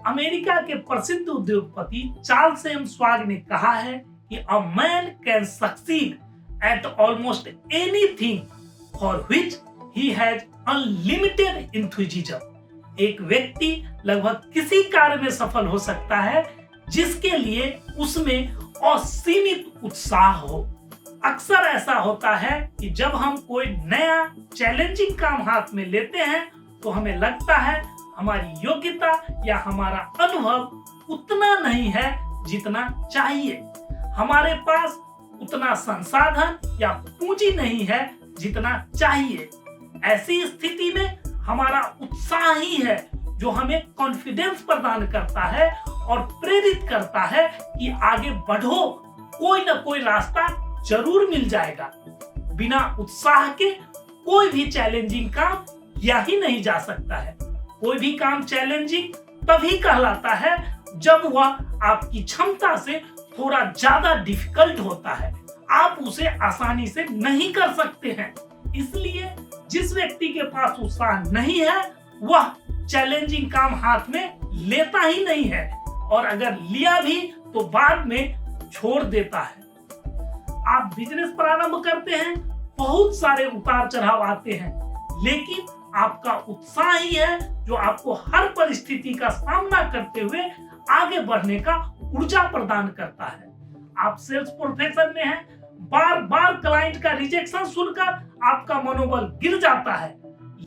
America के प्रसिद्ध उद्योगपति चार्ल्स एम स्वाग ने कहा है कि a man can succeed eight almost anything for which he has unlimited enthusiasm. एक व्यक्ति लगभग किसी कार्य में सफल हो सकता है जिसके लिए उसमें असीमित उत्साह हो। अक्सर ऐसा होता है कि जब हम कोई नया चैलेंजिंग काम हाथ में लेते हैं तो हमें लगता है हमारी योग्यता या हमारा अनुभव उतना नहीं है जितना चाहिए, हमारे पास उतना संसाधन या पूंजी नहीं है जितना चाहिए। ऐसी स्थिति में हमारा उत्साह ही है जो हमें कॉन्फिडेंस प्रदान करता है और प्रेरित करता है कि आगे बढ़ो, कोई ना कोई रास्ता जरूर मिल जाएगा। बिना उत्साह के कोई भी चैलेंजिंग काम किया ही नहीं जा सकता है। कोई भी काम चैलेंजिंग तभी कहलाता है जब वह आपकी क्षमता से थोड़ा ज्यादा डिफिकल्ट होता है, आप उसे आसानी से नहीं कर सकते हैं। इसलिए जिस व्यक्ति के पास उत्साह नहीं है वह चैलेंजिंग काम हाथ में लेता ही नहीं है, और अगर लिया भी तो बाद में छोड़ देता है। आप बिजनेस प्रारंभ करते हैं, बहुत सारे उतार चढ़ाव आते हैं, लेकिन आपका उत्साह ही है जो आपको हर परिस्थिति का सामना करते हुए आगे बढ़ने का ऊर्जा प्रदान करता है। आप सेल्स प्रोफेशन में हैं, बार बार क्लाइंट का रिजेक्शन सुनकर आपका मनोबल गिर जाता है,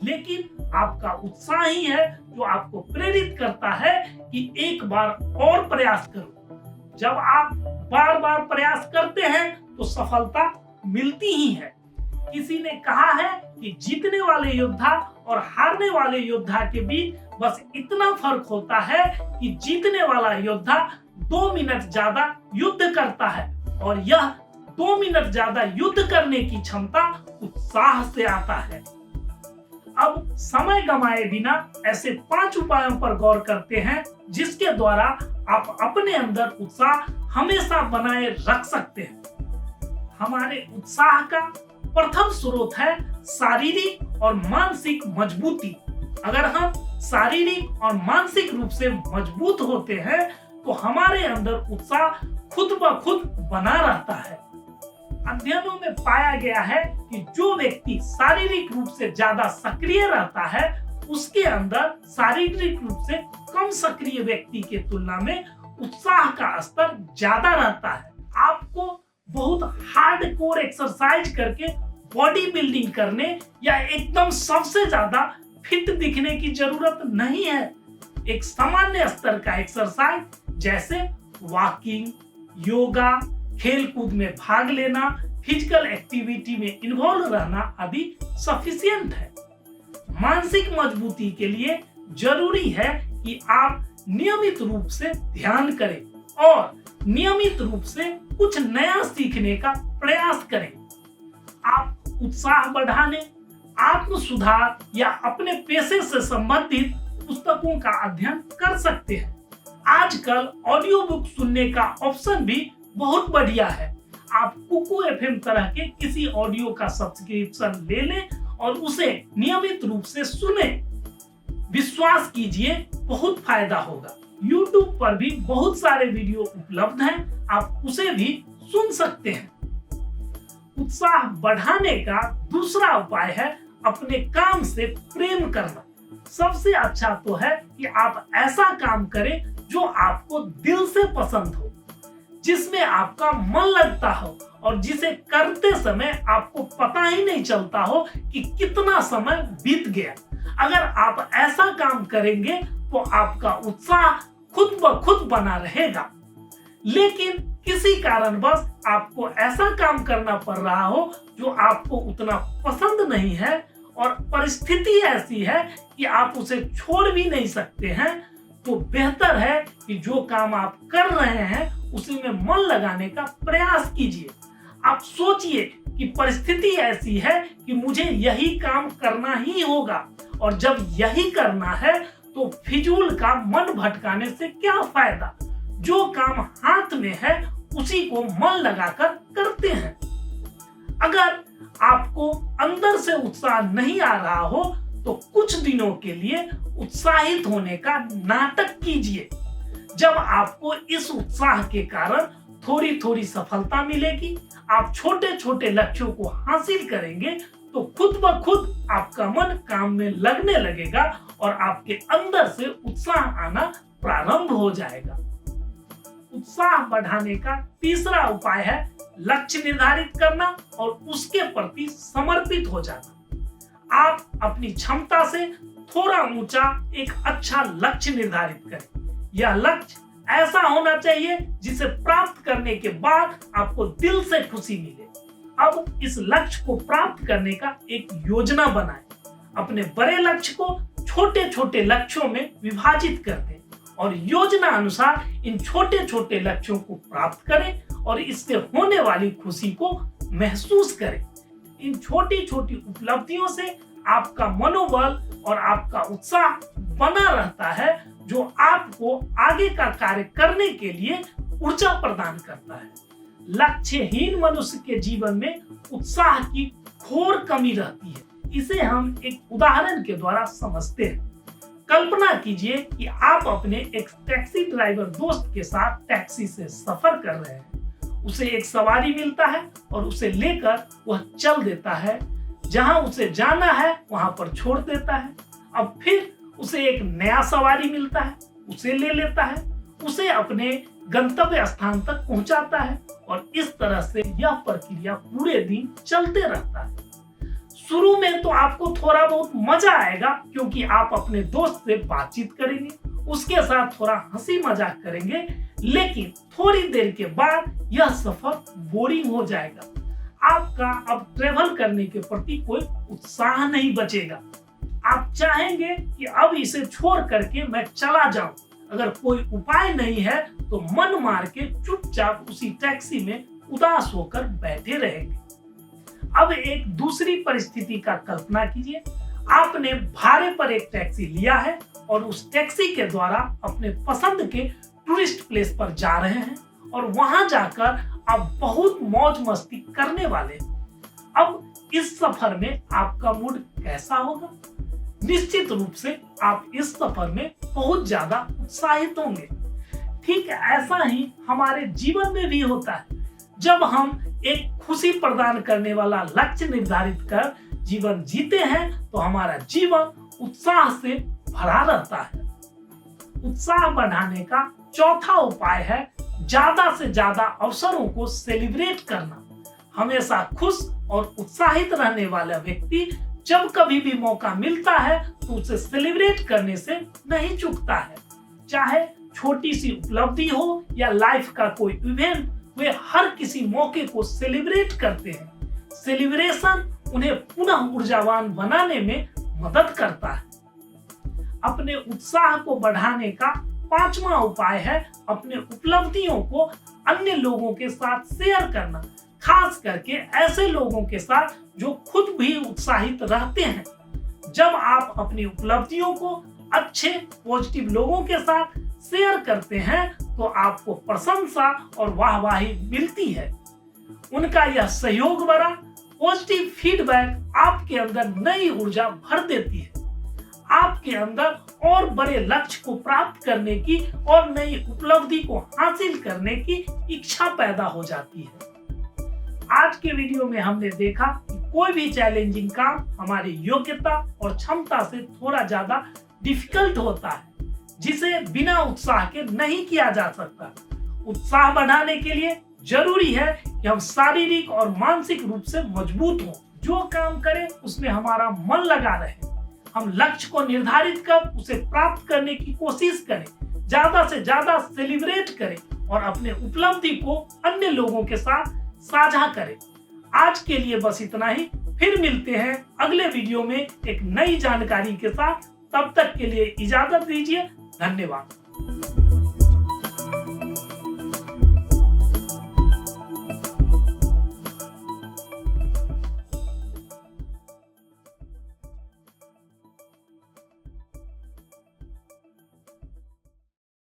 लेकिन आपका उत्साह ही है जो आपको प्रेरित करता है कि एक बार और प्रयास करो। जब आप बार बार प्रयास करते हैं तो सफलता मिलती ही है। किसी ने कहा है कि जीतने वाले योद्धा और हारने वाले योद्धा के बीच बस इतना फर्क होता है कि जीतने वाला योद्धा 2 मिनट ज्यादा युद्ध करता है, और यह 2 मिनट ज्यादा युद्ध करने की क्षमता उत्साह से आता है। अब समय गंवाए बिना ऐसे 5 उपायों पर गौर करते हैं जिसके द्वारा आप अपने अंदर उत्साह हमेशा बनाए रख सकते हैं। हमारे उत्साह का प्रथम स्रोत है शारीरिक और मानसिक मजबूती। अगर हम शारीरिक और मानसिक रूप से मजबूत होते हैं तो हमारे अंदर उत्साह खुद ब खुद बना रहता है। अध्ययनों में पाया गया है कि जो व्यक्ति शारीरिक रूप से ज्यादा सक्रिय रहता है उसके अंदर शारीरिक रूप से कम सक्रिय व्यक्ति के तुलना में उत्साह का स्तर ज्यादा रहता है। आपको बहुत हार्डकोर एक्सरसाइज करके बॉडी बिल्डिंग करने या एकदम सबसे ज्यादा फिट दिखने की जरूरत नहीं है। एक सामान्य स्तर का एक्सरसाइज जैसे वॉकिंग, योगा, खेल कूद में भाग लेना, फिजिकल एक्टिविटी में इन्वॉल्व रहना आदि सफिशिएंट है। मानसिक मजबूती के लिए जरूरी है कि आप नियमित रूप से ध्यान करें और नियमित रूप से कुछ नया सीखने का प्रयास करें। आप उत्साह बढ़ाने, आत्म सुधार या अपने पेशे से संबंधित पुस्तकों का अध्ययन कर सकते हैं। आजकल ऑडियो बुक सुनने का ऑप्शन भी बहुत बढ़िया है। आप कुकू एफएम तरह के किसी ऑडियो का सब्सक्रिप्शन ले लें और उसे नियमित रूप से सुने। विश्वास कीजिए बहुत फायदा होगा। YouTube पर भी बहुत सारे वीडियो उपलब्ध हैं, आप उसे भी सुन सकते हैं। उत्साह बढ़ाने का दूसरा उपाय है अपने काम से प्रेम करना। सबसे अच्छा तो है कि आप ऐसा काम करें जो आपको दिल से पसंद हो, जिसमें आपका मन लगता हो और जिसे करते समय आपको पता ही नहीं चलता हो कि कितना समय बीत गया। अगर आप ऐसा काम करेंगे तो आपका उत्साह खुद ब खुद बना रहेगा। लेकिन किसी कारणवश आपको ऐसा काम करना पड़ रहा हो जो आपको उतना पसंद नहीं है और परिस्थिति ऐसी है कि आप उसे छोड़ भी नहीं सकते हैं, तो बेहतर है कि जो काम आप कर रहे हैं उसी में मन लगाने का प्रयास कीजिए। आप सोचिए कि परिस्थिति ऐसी है कि मुझे यही काम करना ही होगा, और जब यही करना है तो फिजूल का मन भटकाने से क्या फायदा। जो काम हाथ में है उसी को मन लगाकर करते हैं। अगर आपको अंदर से उत्साह नहीं आ रहा हो तो कुछ दिनों के लिए उत्साहित होने का नाटक कीजिए। जब आपको इस उत्साह के कारण थोड़ी थोड़ी सफलता मिलेगी, आप छोटे छोटे लक्ष्यों को हासिल करेंगे, तो खुद ब खुद आपका मन काम में लगने लगेगा और आपके अंदर से उत्साह आना प्रारंभ हो जाएगा। उत्साह बढ़ाने का तीसरा उपाय है लक्ष्य निर्धारित करना और उसके प्रति समर्पित हो जाना। आप अपनी क्षमता से थोड़ा ऊंचा एक अच्छा लक्ष्य निर्धारित करें। यह लक्ष्य ऐसा होना चाहिए जिसे प्राप्त करने के बाद आपको दिल से खुशी मिले। अब इस लक्ष्य को प्राप्त करने का एक योजना बनाएं। अपने बड़े लक्ष्य को छोटे छोटे लक्ष्यों में विभाजित कर दें और योजना अनुसार इन छोटे छोटे लक्ष्यों को प्राप्त करें और इससे होने वाली खुशी को महसूस करें। इन छोटी छोटी उपलब्धियों से आपका मनोबल और आपका उत्साह बना रहता है, जो आपको आगे का कार्य करने के लिए ऊर्जा प्रदान करता है। लक्ष्यहीन मनुष्य के जीवन में उत्साह की घोर कमी रहती है। इसे हम एक उदाहरण के द्वारा समझते हैं। कल्पना कीजिए कि आप अपने एक टैक्सी ड्राइवर दोस्त के साथ टैक्सी से सफर कर रहे हैं। उसे एक सवारी मिलता है और उसे लेकर वह चल देता है। जहां उसे जाना है वहां पर छोड़ देता है। अब फिर उसे एक नया सवारी मिलता है, उसे ले लेता है, उसे अपने गंतव्य स्थान तक पहुंचाता है और इस तरह से यह प्रक्रिया पूरे दिन चलते रहता है। शुरू में तो आपको थोड़ा बहुत मजा आएगा, क्योंकि आप अपने दोस्त से बातचीत करेंगे, उसके साथ थोड़ा हंसी मजाक करेंगे, लेकिन थोड़ी देर के बाद यह सफर बोरिंग हो जाएगा। आपका अब ट्रेवल करने के प्रति कोई उत्साह नहीं बचेगा। आप चाहेंगे कि अब इसे छोड़ करके मैं चला जाऊं। अगर कोई उपाय नहीं है तो मन मार के चुपचाप उसी टैक्सी में उदास होकर बैठे रहेंगे। अब एक दूसरी परिस्थिति का कल्पना कीजिए। आपने भाड़े पर एक टैक्सी लिया है और उस टैक्सी के द्वारा अपने पसंद के टूरिस्ट प्लेस पर जा रहे हैं और वहां जाकर आप बहुत मौज मस्ती करने वाले हैं। अब इस सफर में आपका मूड कैसा होगा? निश्चित रूप से आप इस सफर में बहुत ज्यादा उत्साहित होंगे। ठीक ऐसा ही हमारे जीवन में भी होता है। जब हम एक खुशी प्रदान करने वाला लक्ष्य निर्धारित कर जीवन जीते हैं तो हमारा जीवन उत्साह से भरा रहता है। उत्साह बढ़ाने का चौथा उपाय है ज्यादा से ज्यादा अवसरों को सेलिब्रेट करना। हमेशा खुश और उत्साहित रहने वाला व्यक्ति जब कभी भी मौका मिलता है तो उसे सेलिब्रेट करने से नहीं चूकता है। चाहे छोटी सी उपलब्धि हो या लाइफ का कोई इवेंट, वे हर किसी मौके को सेलिब्रेट करते हैं। सेलिब्रेशन उन्हें पुनः ऊर्जावान बनाने में मदद करता है। अपने उत्साह को बढ़ाने का पांचवा उपाय है अपने उपलब्धियों को अन्य लोगों के साथ शेयर करना, खास करके ऐसे लोगों के साथ जो खुद भी उत्साहित रहते हैं। जब आप अपनी उपलब्धियों को अच्छे पॉजिटिव लोगों के साथ शेयर करते हैं तो आपको प्रशंसा और वाहवाही मिलती है। उनका यह सहयोग भरा पॉजिटिव फीडबैक आपके अंदर नई ऊर्जा भर देती है। आपके अंदर और बड़े लक्ष्य को प्राप्त करने की और नई उपलब्धि को हासिल करने की इच्छा पैदा हो जाती है। आज के वीडियो में हमने देखा कि कोई भी चैलेंजिंग काम हमारी योग्यता और क्षमता से थोड़ा ज्यादा डिफिकल्ट होता है, जिसे बिना उत्साह के नहीं किया जा सकता। उत्साह बढ़ाने के लिए जरूरी है कि हम शारीरिक और मानसिक रूप से मजबूत हों। जो काम करें उसमें हमारा मन लगा रहे। हम लक्ष्य को निर्धारित कर उसे प्राप्त करने की कोशिश करें, ज्यादा से ज्यादा सेलिब्रेट करें और अपने उपलब्धि को अन्य लोगों के साथ साझा करें। आज के लिए बस इतना ही। फिर मिलते हैं अगले वीडियो में एक नई जानकारी के साथ। तब तक के लिए इजाजत दीजिए। धन्यवाद।